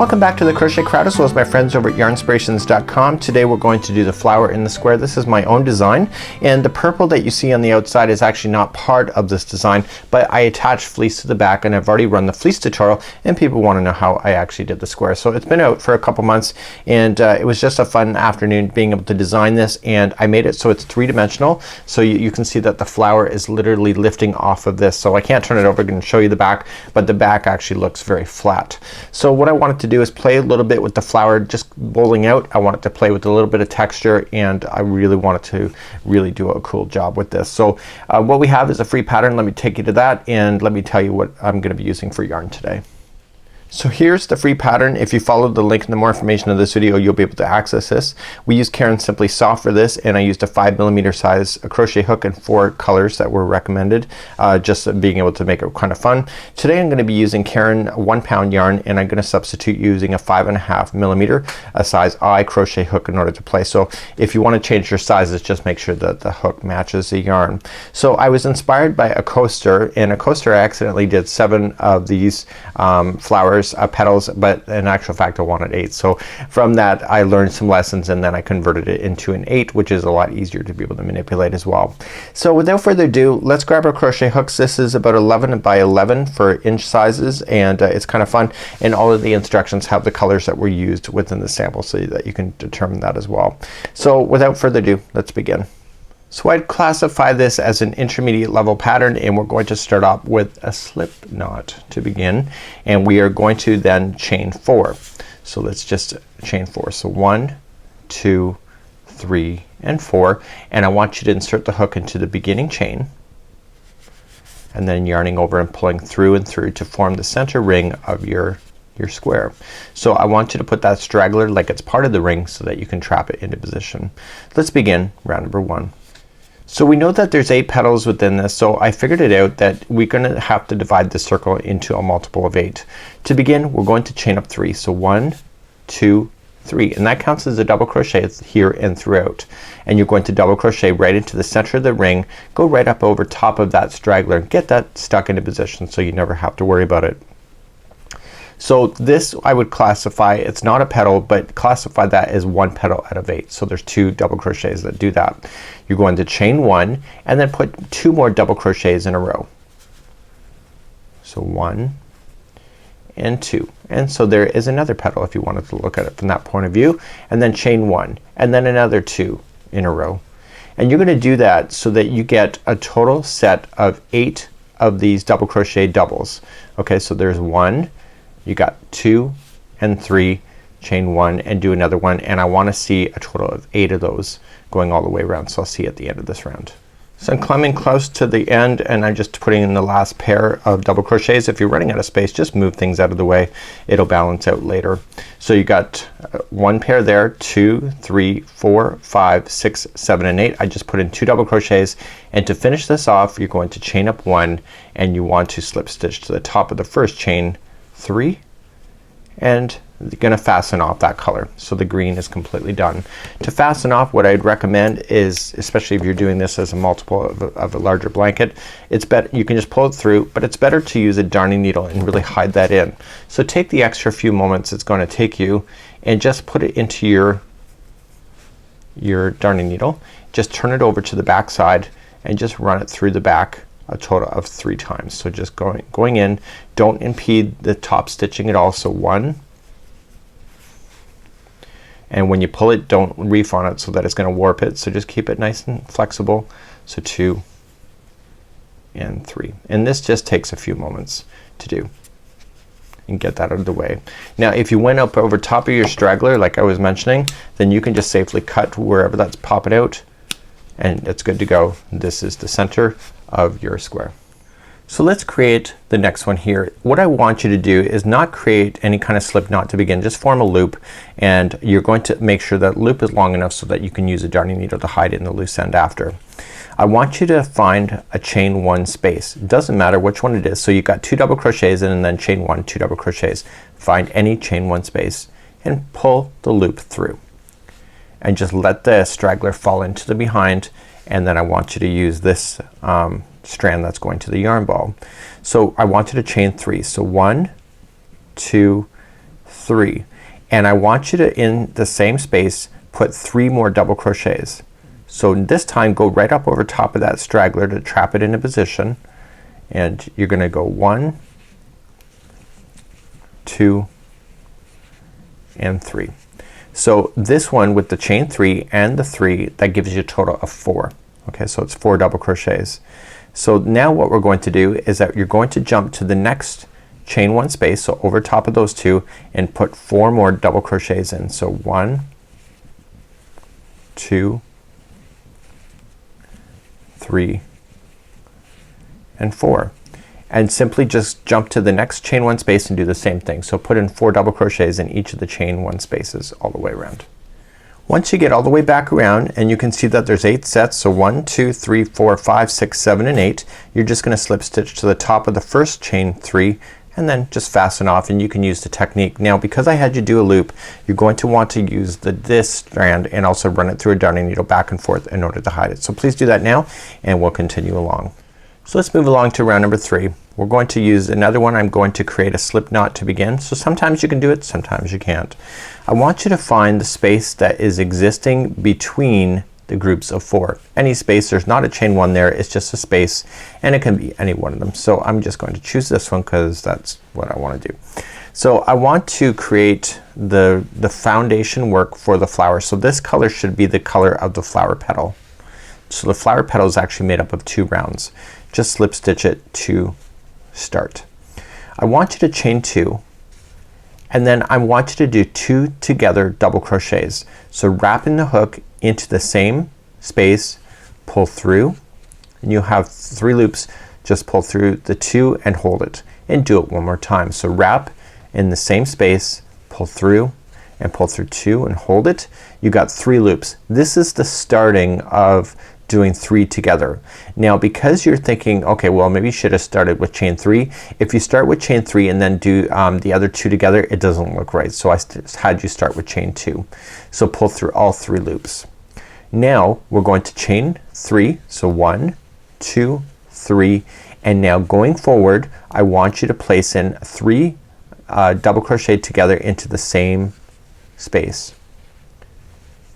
Welcome back to the Crochet Crowd as well as my friends over at yarnspirations.com. Today we're going to do the flower in the square. This is my own design, and the purple that you see on the outside is actually not part of this design, but I attached fleece to the back, and I've already run the fleece tutorial and people want to know how I actually did the square. So it's been out for a couple months, and it was just a fun afternoon being able to design this, and I made it so it's three-dimensional, so you can see that the flower is literally lifting off of this. So I can't turn it over and show you the back, but the back actually looks very flat. So what I wanted to do is play a little bit with the flower just bowling out. I want it to play with a little bit of texture, and I really wanted to really do a cool job with this. So what we have is a free pattern. Let me take you to that and let me tell you what I'm gonna be using for yarn today. So here's the free pattern. If you follow the link in the more information of this video, you'll be able to access this. We use Caron Simply Soft for this, and I used a 5mm size crochet hook and 4 colors that were recommended, just being able to make it kind of fun. Today I'm gonna be using Caron 1-pound yarn, and I'm gonna substitute using a 5.5mm size eye crochet hook in order to play. So if you want to change your sizes, just make sure that the hook matches the yarn. So I was inspired by a coaster, and a coaster I accidentally did 7 of these flowers, petals, but in actual fact I wanted 8. So from that I learned some lessons, and then I converted it into an 8, which is a lot easier to be able to manipulate as well. So without further ado, let's grab our crochet hooks. This is about 11 by 11 for inch sizes, and it's kind of fun, and all of the instructions have the colors that were used within the sample so that you can determine that as well. So without further ado, let's begin. So I'd classify this as an intermediate level pattern, and we're going to start off with a slip knot to begin, and we are going to then chain 4. So let's just chain 4. So 1, 2, 3, and 4, and I want you to insert the hook into the beginning chain, and then yarning over and pulling through and through to form the center ring of your square. So I want you to put that straggler like it's part of the ring so that you can trap it into position. Let's begin round number 1. So we know that there's 8 petals within this, so I figured it out that we're gonna have to divide the circle into a multiple of 8. To begin, we're going to chain up 3. So 1, 2, 3, and that counts as a double crochet here and throughout. And you're going to double crochet right into the center of the ring, go right up over top of that straggler and get that stuck into position so you never have to worry about it. So this I would classify, it's not a petal, but classify that as 1 petal out of 8. So there's 2 double crochets that do that. You're going to chain 1 and then put 2 more double crochets in a row. So 1 and 2, and so there is another petal if you wanted to look at it from that point of view, and then chain 1 and then another 2 in a row. And you're gonna do that so that you get a total set of 8 of these double crochet doubles. Okay, so there's 1, you got 2 and 3, chain 1 and do another one, and I want to see a total of 8 of those going all the way around. So I'll see at the end of this round. So I'm climbing close to the end, and I'm just putting in the last pair of double crochets. If you're running out of space, just move things out of the way. It'll balance out later. So you got 1 pair there, 2, 3, 4, 5, 6, 7, and 8. I just put in 2 double crochets, and to finish this off you're going to chain up 1, and you want to slip stitch to the top of the first chain 3, and you're gonna fasten off that color. So the green is completely done. To fasten off, what I'd recommend is, especially if you're doing this as a multiple of a larger blanket, it's better, you can just pull it through, but it's better to use a darning needle and really hide that in. So take the extra few moments it's gonna take you and just put it into your darning needle. Just turn it over to the back side and just run it through the back a total of 3 times. So just going in, don't impede the top stitching at all. So 1, and when you pull it, don't reef on it so that it's gonna warp it. So just keep it nice and flexible. So 2 and 3, and this just takes a few moments to do and get that out of the way. Now if you went up over top of your straggler like I was mentioning, then you can just safely cut wherever that's popping out, and it's good to go. This is the center of your square. So let's create the next one here. What I want you to do is not create any kind of slip knot to begin. Just form a loop, and you're going to make sure that loop is long enough so that you can use a darning needle to hide it in the loose end after. I want you to find a chain 1 space. It doesn't matter which one it is. So you've got 2 double crochets in, and then chain 1, 2 double crochets. Find any chain 1 space and pull the loop through, and just let the straggler fall into the behind, and then I want you to use this strand that's going to the yarn ball. So I want you to chain 3. So 1, 2, 3, and I want you to, in the same space, put 3 more double crochets. So this time go right up over top of that straggler to trap it into position, and you're gonna go 1, 2, and 3. So this one with the chain 3 and the 3, that gives you a total of 4. Okay, so it's 4 double crochets. So now what we're going to do is that you're going to jump to the next chain 1 space, so over top of those 2, and put 4 more double crochets in. So 1, 2, 3, and 4. And simply just jump to the next chain 1 space and do the same thing. So put in 4 double crochets in each of the chain 1 spaces all the way around. Once you get all the way back around, and you can see that there's 8 sets, so 1, 2, 3, 4, 5, 6, 7, and 8, you're just gonna slip stitch to the top of the first chain 3 and then just fasten off, and you can use the technique. Now because I had you do a loop, you're going to want to use this strand and also run it through a darning needle back and forth in order to hide it. So please do that now, and we'll continue along. So let's move along to round number 3. We're going to use another one. I'm going to create a slip knot to begin. So sometimes you can do it, sometimes you can't. I want you to find the space that is existing between the groups of 4. Any space, there's not a chain 1 there, it's just a space, and it can be any one of them. So I'm just going to choose this one because that's what I want to do. So I want to create the foundation work for the flower. So this color should be the color of the flower petal. So the flower petal is actually made up of 2 rounds. Just slip stitch it to start. I want you to chain 2, and then I want you to do 2 together double crochets. So wrapping the hook into the same space, pull through, and you'll have 3 loops. Just pull through the 2 and hold it, and do it one more time. So wrap in the same space, pull through, and pull through 2 and hold it. You got 3 loops. This is the starting of doing 3 together. Now because you're thinking, okay, well maybe you should have started with chain 3. If you start with chain 3 and then do the other 2 together, it doesn't look right. So I had you start with chain 2. So pull through all 3 loops. Now we're going to chain 3. So 1, 2, 3, and now going forward I want you to place in 3 double crochet together into the same space.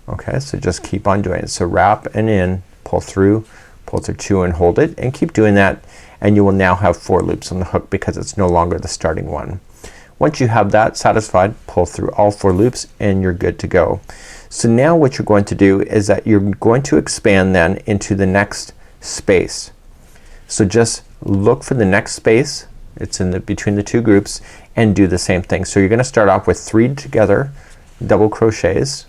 Okay, so just keep on doing it. So wrap and in, pull through 2 and hold it, and keep doing that, and you will now have 4 loops on the hook because it's no longer the starting one. Once you have that satisfied, pull through all 4 loops and you're good to go. So now what you're going to do is that you're going to expand then into the next space. So just look for the next space, it's in the between the 2 groups, and do the same thing. So you're gonna start off with 3 together double crochets.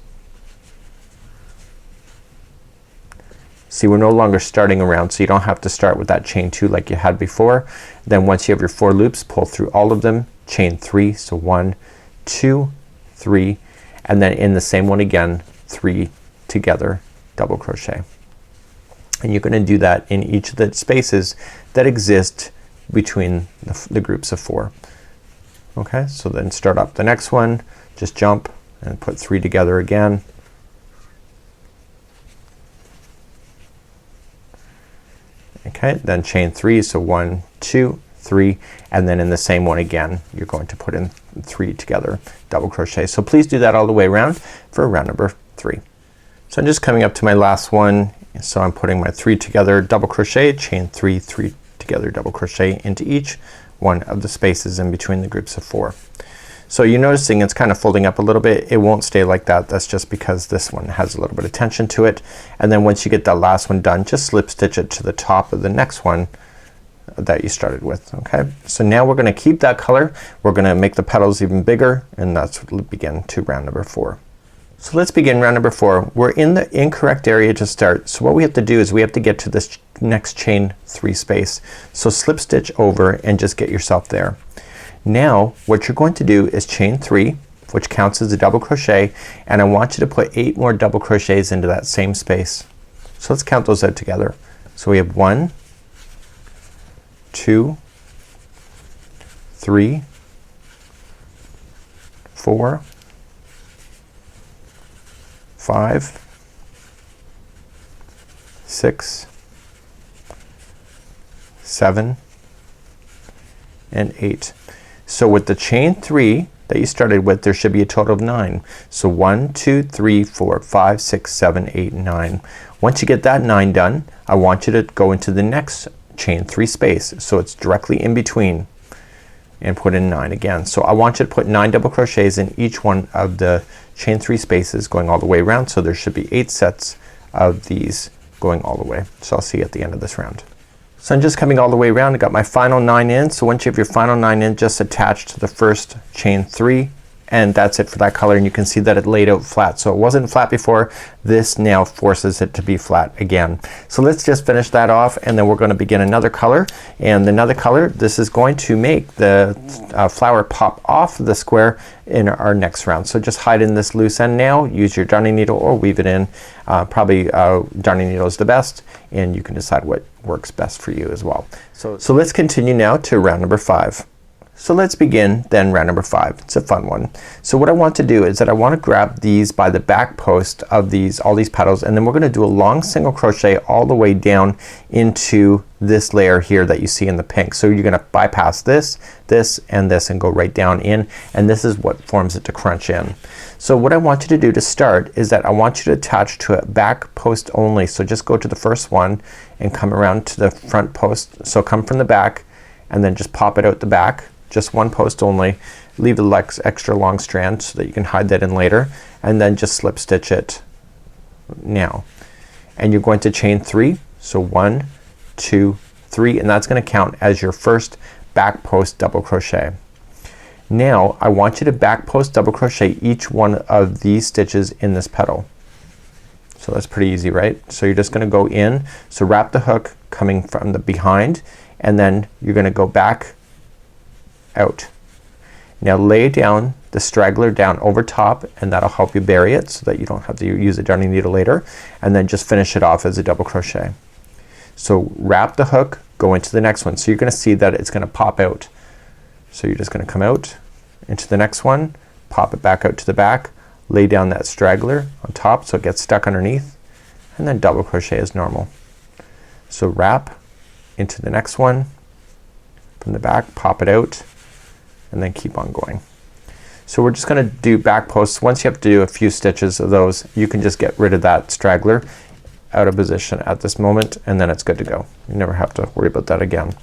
See, we're no longer starting around, so you don't have to start with that chain 2 like you had before. Then once you have your 4 loops, pull through all of them, chain 3, so 1, 2, 3, and then in the same one again 3 together double crochet. And you're gonna do that in each of the spaces that exist between the groups of 4. Okay, so then start up the next one, just jump and put 3 together again. Okay, then chain 3, so 1, 2, 3, and then in the same one again you're going to put in 3 together double crochet. So please do that all the way around for round number 3. So I'm just coming up to my last one, so I'm putting my 3 together double crochet, chain 3, 3 together double crochet into each one of the spaces in between the groups of 4. So you're noticing it's kind of folding up a little bit. It won't stay like that. That's just because this one has a little bit of tension to it. And then once you get that last one done, just slip stitch it to the top of the next one that you started with. Okay, so now we're gonna keep that color. We're gonna make the petals even bigger, and that's what we'll begin to round number 4. So let's begin round number 4. We're in the incorrect area to start. So what we have to do is we have to get to this next chain 3 space. So slip stitch over and just get yourself there. Now what you're going to do is chain 3, which counts as a double crochet, and I want you to put 8 more double crochets into that same space. So let's count those out together. So we have 1, 2, 3, 4, 5, 6, 7, and 8. So with the chain 3 that you started with, there should be a total of 9. So 1, 2, 3, 4, 5, 6, 7, 8, 9. Once you get that 9 done, I want you to go into the next chain 3 space, so it's directly in between, and put in 9 again. So I want you to put 9 double crochets in each one of the chain 3 spaces going all the way around, so there should be 8 sets of these going all the way. So I'll see you at the end of this round. So I'm just coming all the way around. I got my final 9 in. So once you have your final 9 in, just attach to the first chain 3, and that's it for that color. And you can see that it laid out flat. So it wasn't flat before. This now forces it to be flat again. So let's just finish that off, and then we're going to begin another color. And another color, this is going to make the flower pop off the square in our next round. So just hide in this loose end now. Use your darning needle or weave it in. Probably darning needle is the best, and you can decide what works best for you as well. So let's continue now to round number 5. So let's begin then round number 5. It's a fun one. So what I want to do is that I want to grab these by the back post of all these petals, and then we're going to do a long single crochet all the way down into this layer here that you see in the pink. So you're going to bypass this, this, and this, and go right down in, and this is what forms it to crunch in. So what I want you to do to start is that I want you to attach to a back post only. So just go to the first one and come around to the front post. So come from the back and then just pop it out the back. Just one post only. Leave the extra long strand so that you can hide that in later, and then just slip stitch it now. And you're going to chain 3. So 1, 2, 3, and that's going to count as your first back post double crochet. Now I want you to back post double crochet each one of these stitches in this petal. So that's pretty easy, right? So you're just going to go in. So wrap the hook coming from the behind, and then you're going to go back out. Now lay down the straggler down over top, and that'll help you bury it so that you don't have to use a darning needle later, and then just finish it off as a double crochet. So wrap the hook, go into the next one. So you're gonna see that it's gonna pop out. So you're just gonna come out into the next one, pop it back out to the back, lay down that straggler on top so it gets stuck underneath, and then double crochet as normal. So wrap into the next one from the back, pop it out, and then keep on going. So we're just gonna do back posts. Once you have to do a few stitches of those, you can just get rid of that straggler out of position at this moment, and then it's good to go. You never have to worry about that again.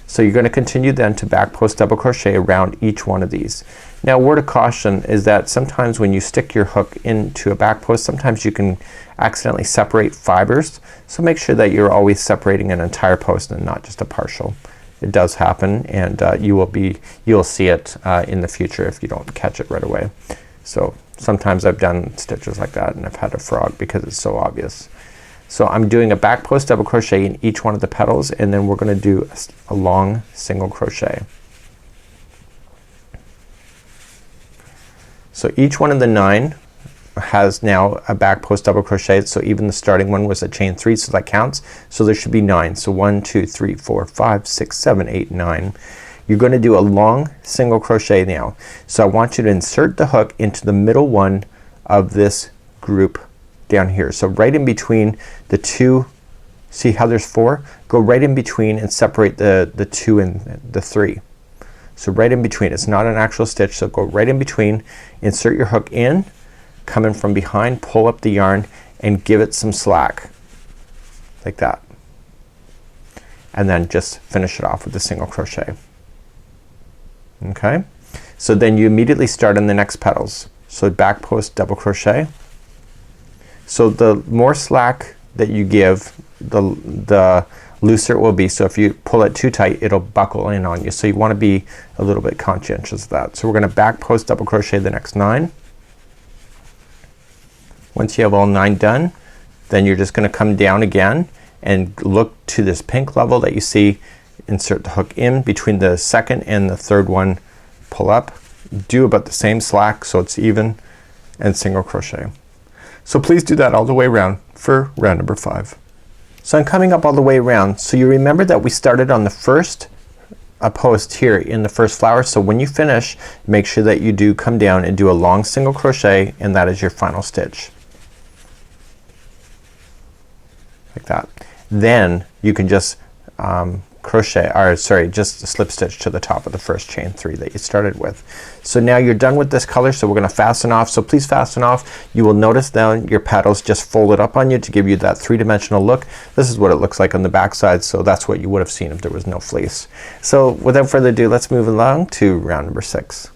So you're gonna continue then to back post double crochet around each one of these. Now, word of caution is that sometimes when you stick your hook into a back post, sometimes you can accidentally separate fibers. So make sure that you're always separating an entire post and not just a partial. It does happen, and you'll see it in the future if you don't catch it right away. So sometimes I've done stitches like that and I've had a frog because it's so obvious. So I'm doing a back post double crochet in each one of the petals, and then we're gonna do a long single crochet. So each one of the 9 has now a back post double crochet. So even the starting one was a chain 3, so that counts. So there should be 9. So 1, 2, 3, 4, 5, 6, 7, 8, 9. You're going to do a long single crochet now. So I want you to insert the hook into the middle one of this group down here. So right in between the 2, see how there's 4? Go right in between and separate the 2 and the 3. So right in between. It's not an actual stitch, so go right in between, insert your hook in, come in from behind, pull up the yarn, and give it some slack like that, and then just finish it off with a single crochet. Okay, so then you immediately start on the next petals. So back post double crochet. So the more slack that you give, the looser it will be. So if you pull it too tight, it'll buckle in on you. So you want to be a little bit conscientious of that. So we're going to back post double crochet the next 9. Once you have all 9 done, then you're just gonna come down again and look to this pink level that you see. Insert the hook in between the second and the third one, pull up, do about the same slack so it's even, and single crochet. So please do that all the way around for round number 5. So I'm coming up all the way around. So you remember that we started on the first post here in the first flower. So when you finish, make sure that you do come down and do a long single crochet, and that is your final stitch. Like that. Then you can just crochet, or sorry, just slip stitch to the top of the first chain 3 that you started with. So now you're done with this color, so we're gonna fasten off. So please fasten off. You will notice down your petals just folded up on you to give you that 3-dimensional look. This is what it looks like on the back side, so that's what you would have seen if there was no fleece. So without further ado, let's move along to round number 6.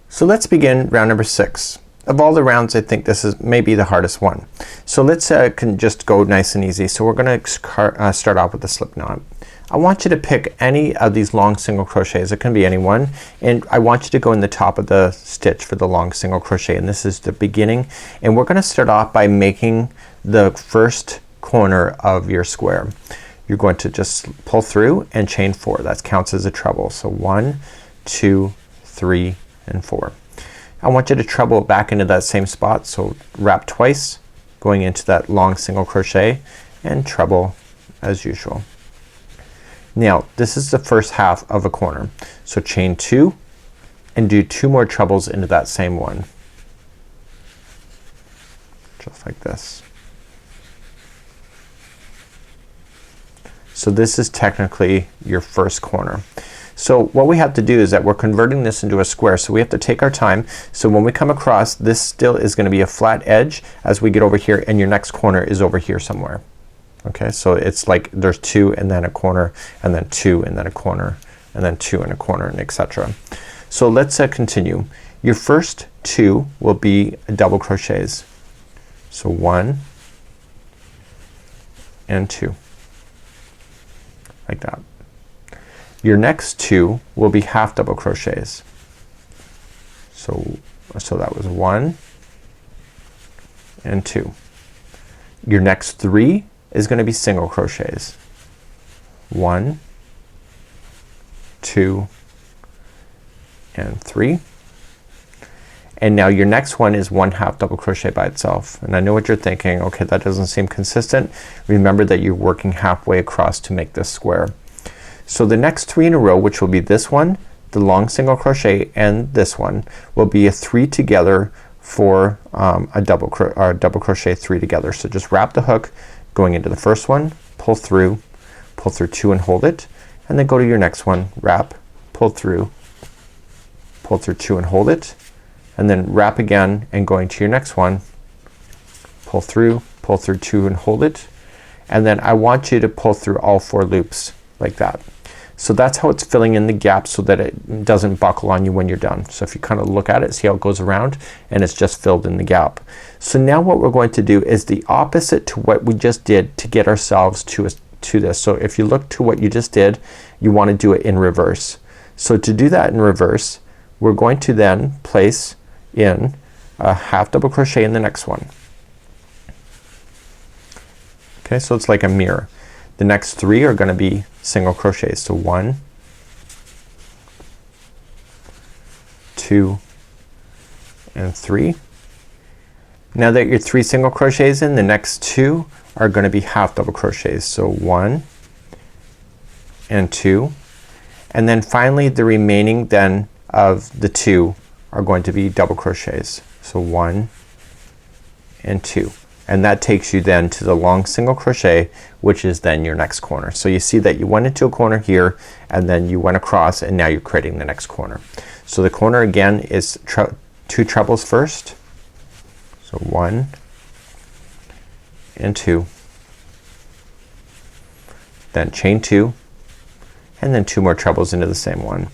So let's begin round number 6. Of all the rounds, I think this is maybe the hardest one. So let's can just go nice and easy. So we're gonna start off with the slip knot. I want you to pick any of these long single crochets. It can be any one, and I want you to go in the top of the stitch for the long single crochet, and this is the beginning. And we're gonna start off by making the first corner of your square. You're going to just pull through and chain 4. That counts as a treble. So 1, 2, 3, and 4. I want you to treble back into that same spot, so wrap twice going into that long single crochet and treble as usual. Now this is the first half of a corner, so chain 2 and do 2 more trebles into that same one, just like this. So this is technically your first corner. So what we have to do is that we're converting this into a square, so we have to take our time. So when we come across, this still is gonna be a flat edge as we get over here, and your next corner is over here somewhere. Okay, so it's like there's 2 and then a corner, and then 2 and then a corner, and then 2 and a corner, and etc. So let's continue. Your first 2 will be double crochets. So 1 and 2, like that. Your next 2 will be half double crochets. So that was 1 and 2. Your next 3 is gonna be single crochets. 1, 2, and 3. And now your next one is 1 half double crochet by itself. And I know what you're thinking, okay, that doesn't seem consistent. Remember that you're working halfway across to make this square. So the next 3 in a row, which will be this one, the long single crochet, and this one, will be a 3 together for a double crochet 3 together. So just wrap the hook going into the first one, pull through 2 and hold it, and then go to your next one, wrap, pull through 2 and hold it, and then wrap again and going to your next one, pull through 2 and hold it, and then I want you to pull through all 4 loops like that. So that's how it's filling in the gap so that it doesn't buckle on you when you're done. So if you kind of look at it, see how it goes around, and it's just filled in the gap. So now what we're going to do is the opposite to what we just did to get ourselves to this. So if you look to what you just did, you want to do it in reverse. So to do that in reverse, we're going to then place in a half double crochet in the next one. Okay, so it's like a mirror. The next 3 are gonna be single crochets. So 1, 2, and 3. Now that you're 3 single crochets in, the next 2 are gonna be half double crochets. So 1 and 2, and then finally the remaining then of the 2 are going to be double crochets. So 1 and 2. And that takes you then to the long single crochet, which is then your next corner. So you see that you went into a corner here, and then you went across, and now you're creating the next corner. So the corner again is 2 trebles first. So 1 and 2, then chain 2, and then 2 more trebles into the same one.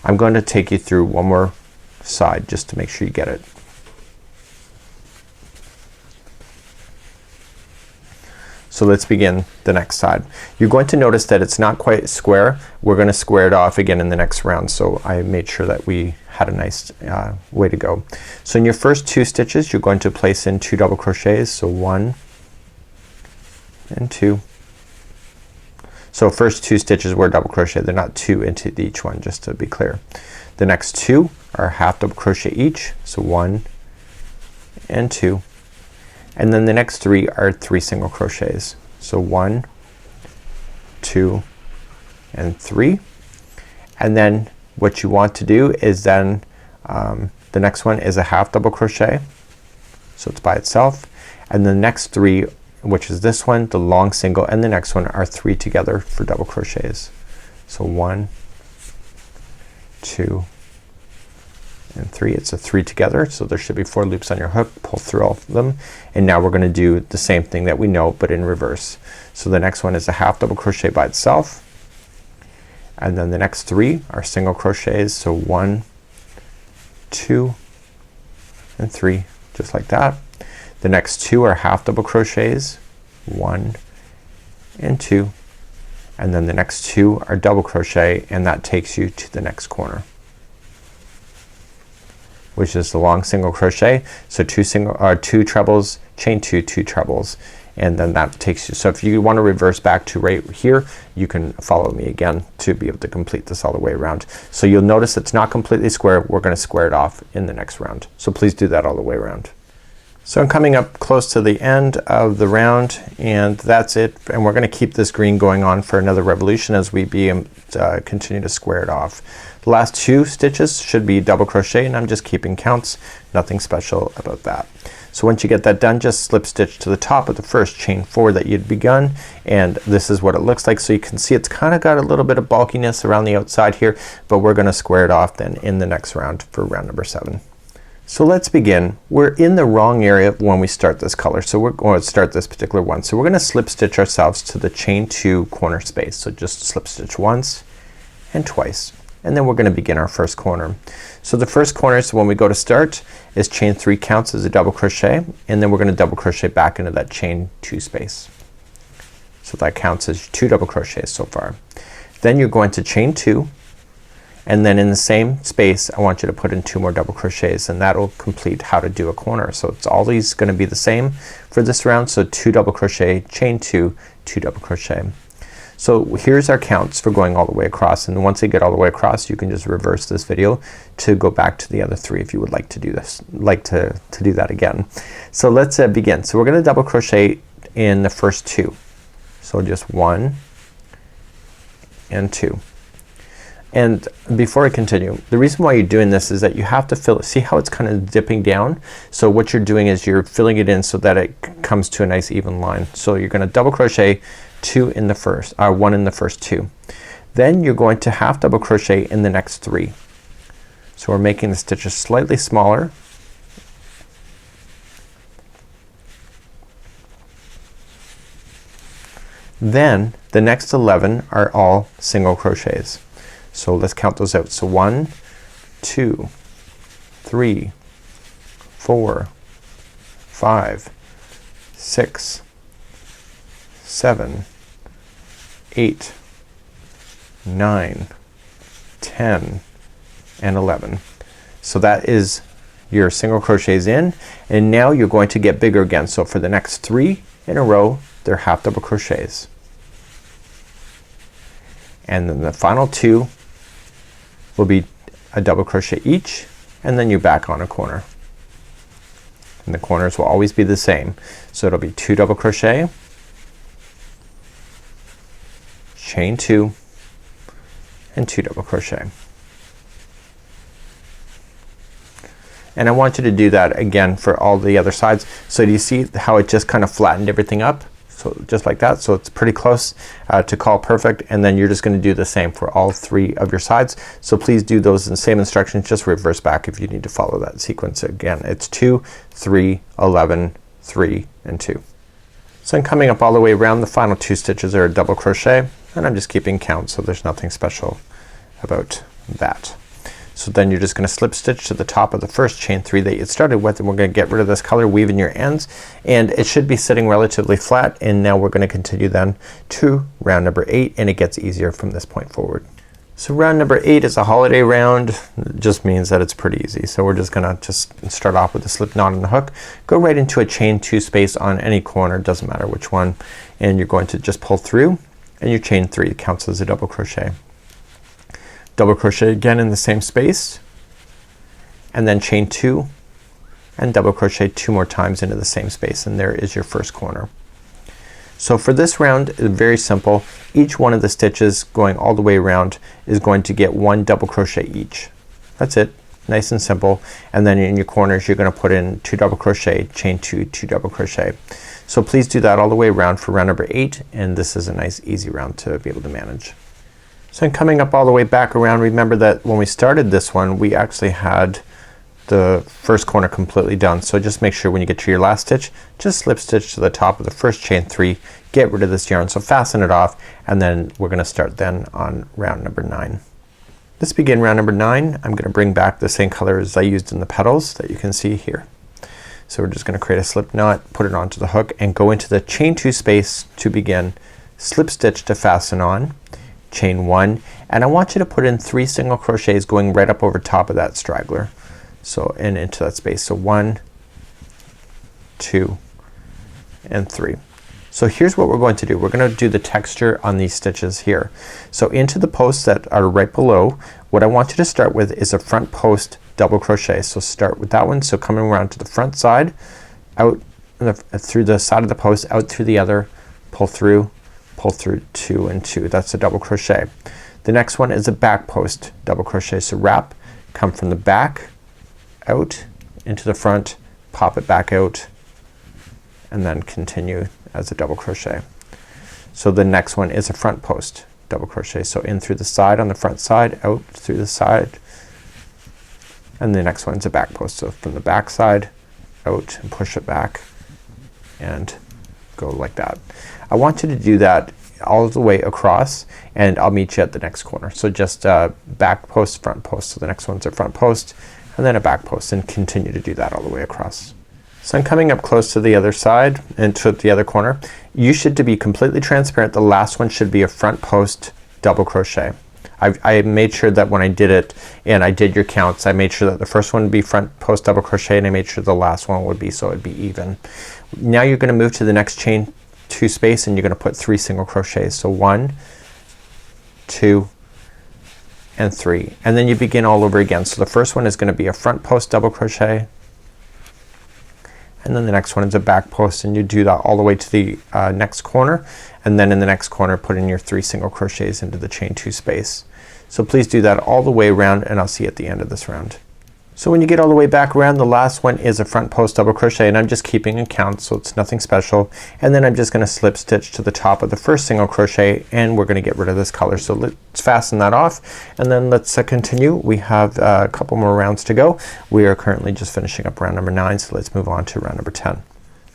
I'm going to take you through one more side just to make sure you get it. So let's begin the next side. You're going to notice that it's not quite square. We're gonna square it off again in the next round, so I made sure that we had a nice way to go. So in your first 2 stitches, you're going to place in 2 double crochets. So 1 and 2. So first 2 stitches were double crochet. They're not 2 into each one, just to be clear. The next 2 are half double crochet each. So 1 and 2. And then the next 3 are 3 single crochets. So 1, 2, and 3. And then what you want to do is then the next one is a half double crochet. So it's by itself. And the next 3, which is this one, the long single, and the next one are 3 together for double crochets. So 1, 2 and 3. It's a 3 together, so there should be 4 loops on your hook. Pull through all of them, and now we're gonna do the same thing that we know but in reverse. So the next one is a half double crochet by itself, and then the next 3 are single crochets. So 1, 2 and 3, just like that. The next 2 are half double crochets, 1 and 2, and then the next 2 are double crochet, and that takes you to the next corner, which is the long single crochet. So 2 trebles, chain 2, 2 trebles, and then that takes you. So if you want to reverse back to right here, you can follow me again to be able to complete this all the way around. So you'll notice it's not completely square. We're gonna square it off in the next round. So please do that all the way around. So I'm coming up close to the end of the round, and that's it. And we're gonna keep this green going on for another revolution as we continue to square it off. The last 2 stitches should be double crochet, and I'm just keeping counts. Nothing special about that. So once you get that done, just slip stitch to the top of the first chain 4 that you'd begun, and this is what it looks like. So you can see it's kinda got a little bit of bulkiness around the outside here, but we're gonna square it off then in the next round for round number 7. So let's begin. We're in the wrong area when we start this color, so we're going to start this particular one. So we're gonna slip stitch ourselves to the chain 2 corner space. So just slip stitch once and twice, and then we're gonna begin our first corner. So the first corner, so when we go to start, is chain 3 counts as a double crochet, and then we're gonna double crochet back into that chain 2 space. So that counts as 2 double crochets so far. Then you're going to chain 2, and then in the same space I want you to put in 2 more double crochets, and that'll complete how to do a corner. So it's always gonna be the same for this round. So 2 double crochet, chain 2, 2 double crochet. So here's our counts for going all the way across, and once you get all the way across you can just reverse this video to go back to the other 3 if you would like to do this, to do that again. So let's begin. So we're gonna double crochet in the first 2. So just 1 and 2. And before I continue, the reason why you're doing this is that you have to fill it. See how it's kind of dipping down? So what you're doing is you're filling it in so that it comes to a nice even line. So you're gonna double crochet 2 in the first, 1 in the first 2. Then you're going to half double crochet in the next 3. So we're making the stitches slightly smaller. Then the next 11 are all single crochets. So let's count those out. So 1, 2, 3, 4, 5, 6, 7, 8, 9, 10, and 11. So that is your single crochets in, and now you're going to get bigger again. So for the next 3 in a row, they're half double crochets, and then the final 2 will be a double crochet each, and then you're back on a corner, and the corners will always be the same. So it'll be 2 double crochet, chain 2, and 2 double crochet. And I want you to do that again for all the other sides. So do you see how it just kind of flattened everything up? So just like that. So it's pretty close to call perfect, and then you're just gonna do the same for all 3 of your sides. So please do those in the same instructions, just reverse back if you need to follow that sequence. Again, it's 2, 3, 11, 3, and 2. So I'm coming up all the way around. The final 2 stitches are a double crochet, and I'm just keeping count, so there's nothing special about that. So then you're just gonna slip stitch to the top of the first chain 3 that you started with, and we're gonna get rid of this color, weave in your ends, and it should be sitting relatively flat. And now we're gonna continue then to round number 8, and it gets easier from this point forward. So round number 8 is a holiday round. It just means that it's pretty easy. So we're just gonna start off with a slip knot on the hook, go right into a chain 2 space on any corner, doesn't matter which one, and you're going to just pull through, and your chain 3 counts as a double crochet. Double crochet again in the same space, and then chain 2 and double crochet 2 more times into the same space, and there is your first corner. So for this round, it's very simple. Each one of the stitches going all the way around is going to get 1 double crochet each. That's it. Nice and simple. And then in your corners you're gonna put in 2 double crochet, chain 2, 2 double crochet. So please do that all the way around for round number 8, and this is a nice easy round to be able to manage. So I'm coming up all the way back around. Remember that when we started this one we actually had the first corner completely done. So just make sure when you get to your last stitch, just slip stitch to the top of the first chain 3, get rid of this yarn. So fasten it off, and then we're gonna start then on round number 9. Let's begin round number 9. I'm gonna bring back the same color as I used in the petals that you can see here. So we're just gonna create a slip knot, put it onto the hook, and go into the chain 2 space to begin. Slip stitch to fasten on, chain 1, and I want you to put in 3 single crochets going right up over top of that straggler. So and into that space. So 1, 2, and 3. So here's what we're going to do. We're gonna do the texture on these stitches here. So into the posts that are right below, what I want you to start with is a front post double crochet. So start with that one. So coming around to the front side, out through the side of the post, out through the other, pull through 2 and 2. That's a double crochet. The next one is a back post double crochet. So wrap, come from the back, out into the front, pop it back out, and then continue as a double crochet. So the next one is a front post double crochet. So in through the side on the front side, out through the side, and the next one's a back post. So from the back side, out and push it back and go like that. I want you to do that all the way across, and I'll meet you at the next corner. So just back post, front post. So the next one's a front post, and then a back post, and continue to do that all the way across. So I'm coming up close to the other side and to the other corner. You should to be completely transparent, the last one should be a front post double crochet. I made sure that when I did it and I did your counts, I made sure that the first one would be front post double crochet, and I made sure the last one would be, so it'd be even. Now you're gonna move to the next chain 2 space, and you're gonna put 3 single crochets. So 1, 2, and 3, and then you begin all over again. So the first one is gonna be a front post double crochet, and then the next one is a back post, and you do that all the way to the next corner, and then in the next corner put in your 3 single crochets into the chain 2 space. So please do that all the way around, and I'll see you at the end of this round. So when you get all the way back around, the last one is a front post double crochet, and I'm just keeping a count, so it's nothing special. And then I'm just gonna slip stitch to the top of the first single crochet, and we're gonna get rid of this color. So let's fasten that off, and then let's continue. We have a couple more rounds to go. We are currently just finishing up round number 9, so let's move on to round number 10.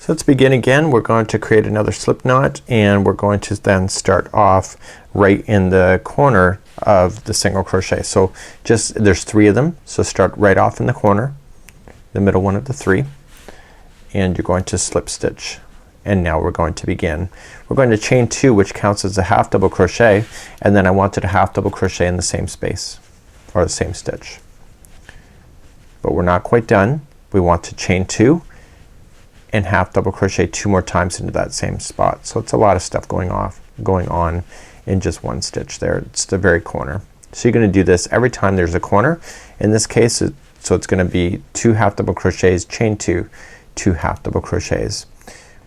So let's begin again. We're going to create another slip knot, and we're going to then start off right in the corner of the single crochet. So just there's 3 of them, so start right off in the corner, the middle one of the 3, and you're going to slip stitch. And now we're going to begin. We're going to chain 2, which counts as a half double crochet, and then I wanted a half double crochet in the same space or the same stitch. But we're not quite done. We want to chain 2 and half double crochet 2 more times into that same spot. So it's a lot of stuff going on in just one stitch there. It's the very corner. So you're gonna do this every time there's a corner. In this case so it's gonna be 2 half double crochets, chain 2, 2 half double crochets.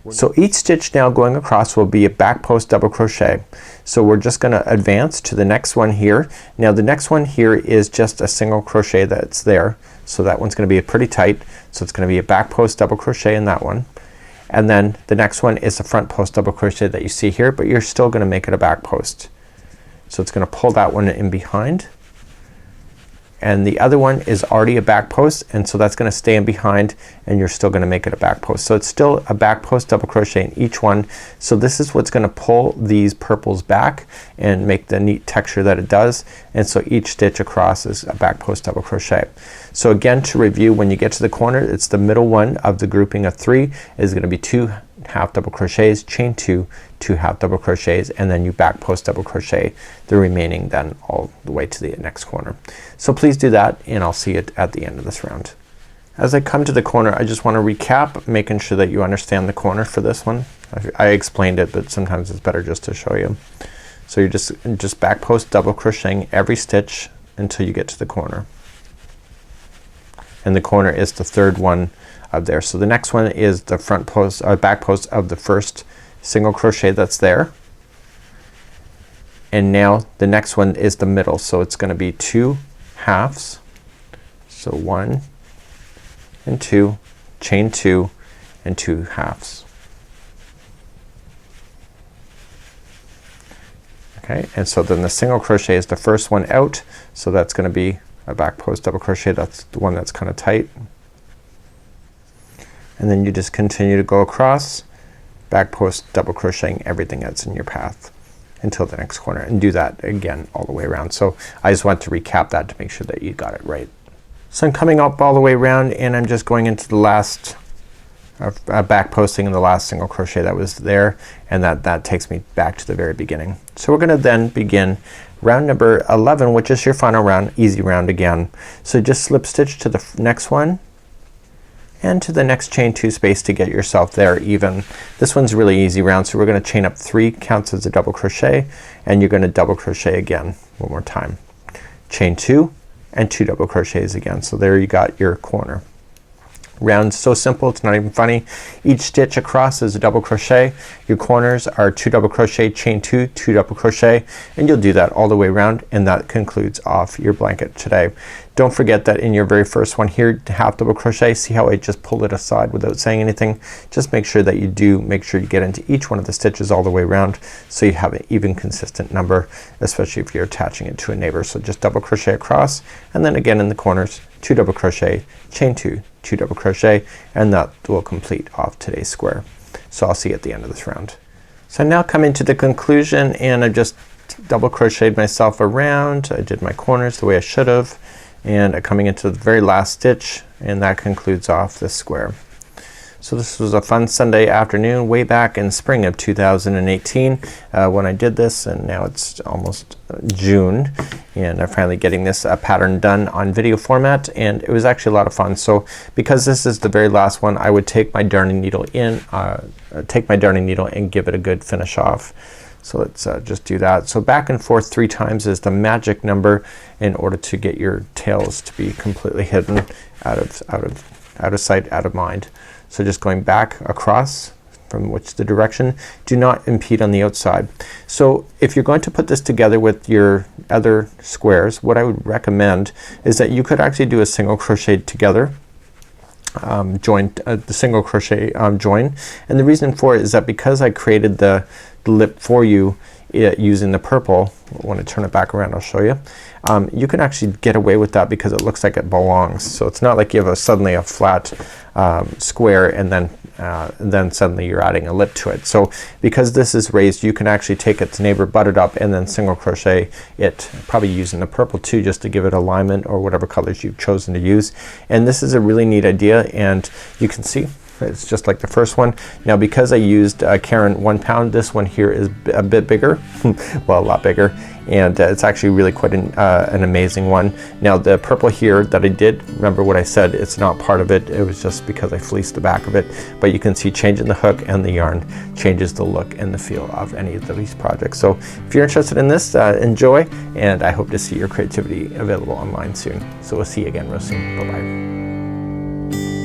So each stitch now going across will be a back post double crochet. So we're just gonna advance to the next one here. Now the next one here is just a single crochet that's there. So that one's gonna be pretty tight. So it's gonna be a back post double crochet in that one. And then the next one is the front post double crochet that you see here, but you're still gonna make it a back post. So it's gonna pull that one in behind, and the other one is already a back post, and so that's gonna stay in behind, and you're still gonna make it a back post. So it's still a back post double crochet in each one. So this is what's gonna pull these purples back and make the neat texture that it does, and so each stitch across is a back post double crochet. So again, to review, when you get to the corner, it's the middle one of the grouping of 3 is gonna be 2 half double crochets, chain 2, 2 half double crochets, and then you back post double crochet the remaining then all the way to the next corner. So please do that, and I'll see it at the end of this round. As I come to the corner, I just want to recap, making sure that you understand the corner for this one. I explained it, but sometimes it's better just to show you. So you're just back post double crocheting every stitch until you get to the corner, and the corner is the 3rd one of there. So the next one is the front post or back post of the first single crochet that's there, and now the next one is the middle. So it's gonna be 2 halves. So 1 and 2, chain 2, and 2 halves. Okay, and so then the single crochet is the first one out, so that's gonna be a back post double crochet. That's the one that's kind of tight. And then you just continue to go across, back post double crocheting everything that's in your path until the next corner, and do that again all the way around. So I just want to recap that to make sure that you got it right. So I'm coming up all the way around and I'm just going into the last back posting in the last single crochet that was there, and that takes me back to the very beginning. So we're gonna then begin round number 11, which is your final round, easy round again. So just slip stitch to the next one and to the next chain 2 space to get yourself there even. This one's really easy round, so we're gonna chain up 3 counts as a double crochet, and you're gonna double crochet again one more time. Chain 2 and 2 double crochets again. So there you got your corner. Round so simple it's not even funny. Each stitch across is a double crochet. Your corners are 2 double crochet, chain 2, 2 double crochet, and you'll do that all the way around, and that concludes off your blanket today. Don't forget that in your very first one here, half double crochet, see how I just pulled it aside without saying anything? Just make sure that you make sure you get into each one of the stitches all the way around, so you have an even consistent number, especially if you're attaching it to a neighbor. So just double crochet across, and then again in the corners 2 double crochet, chain 2, 2 double crochet, and that will complete off today's square. So I'll see you at the end of this round. So I'm now coming to the conclusion, and I've just double crocheted myself around. I did my corners the way I should have, and I'm coming into the very last stitch, and that concludes off this square. So this was a fun Sunday afternoon way back in spring of 2018 when I did this, and now it's almost June, and I'm finally getting this pattern done on video format, and it was actually a lot of fun. So because this is the very last one, I would take my darning needle and give it a good finish off. So let's just do that. So back and forth 3 times is the magic number in order to get your tails to be completely hidden out of sight, out of mind. So just going back across from which the direction, do not impede on the outside. So if you're going to put this together with your other squares, what I would recommend is that you could actually do a single crochet together, the single crochet join, and the reason for it is that because I created the lip for you using the purple, when I turn it back around I'll show you, you can actually get away with that because it looks like it belongs. So it's not like you have suddenly a flat square and then suddenly you're adding a lip to it. So because this is raised, you can actually take its neighbor, butt it up, and then single crochet it, probably using the purple too, just to give it alignment or whatever colors you've chosen to use. And this is a really neat idea, and you can see it's just like the first one. Now because I used Caron 1 pound, this one here is a bit bigger well, a lot bigger, and it's actually really quite an amazing one. Now the purple here that I did, remember what I said, it's not part of it, it was just because I fleeced the back of it, but you can see changing the hook and the yarn changes the look and the feel of any of these projects. So if you're interested in this, enjoy, and I hope to see your creativity available online soon. So we'll see you again real soon. Bye bye.